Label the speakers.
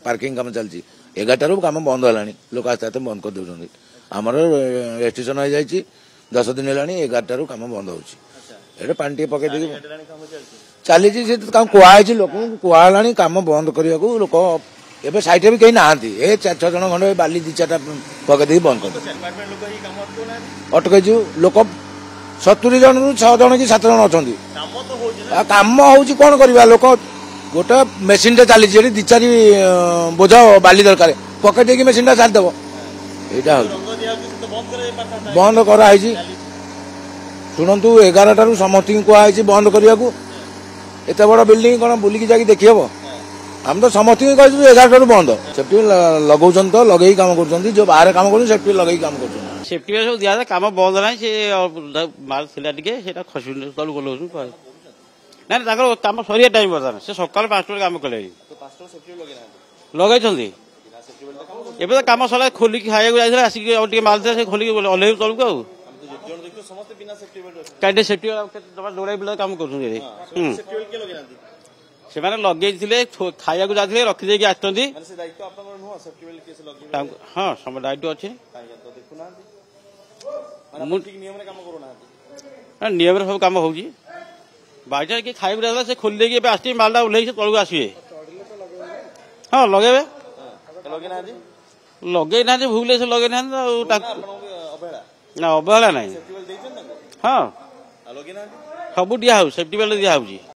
Speaker 1: parking काम चलती 11 कम बंद है लोक आस्ते आस्ते बंद कर दौरान आमर रेस्ट्रिक्शन हो जाए 10 दिन है 11 कम बंद हो पानी टे पकई चली कहुई लोक कहुला कम बंद करने को लोक एवं सैटे भी कहीं ना ए 4-6 जन खंड बाली 2-4 पकई बंद कर अटकईचु लोक 70 जन 6 जन कि 7 जन अच्छा कम हो कौन करवा लोक गोटे मेसीन चली 2-4 बोझ बाली दरकार पकई मेसीन छाड़देव यहाँ बंद कराई शुणु 11 समस्त कहुई बंद करने को एत बड़ बिल्डिंग कौन बुलिक जाकि देखी हम आम तो समस्त कह 11 बंद सेफ्टी लगाऊन तो लगे कम कर जो बाहर कम कर सेफ्टी लगे कम कर
Speaker 2: सेफ्टी सब दिया कम बंद ना माल था खसी तलू गल ना कम सरिया टाइम बर्तमान से सकाल 5 कम कले लगे एवं तो कम सर खोलिक खाया जाए आसिक माल था खोलिक ओल्ल तलू को कहीं सेफ्टी दौड़ा पिला कम कर लगे खाया जाते रखिदे आसती हाँ सब दायित्व अच्छे नियम सब कम हो बाईचान्स किए खाई से खोली देकी आस मालटा ओल्ल तलू आसवे हाँ लगे लगे ना भूल से लगे ना अवहेला ना हाँ सब दिया सेफ्टी बेल्ट दिया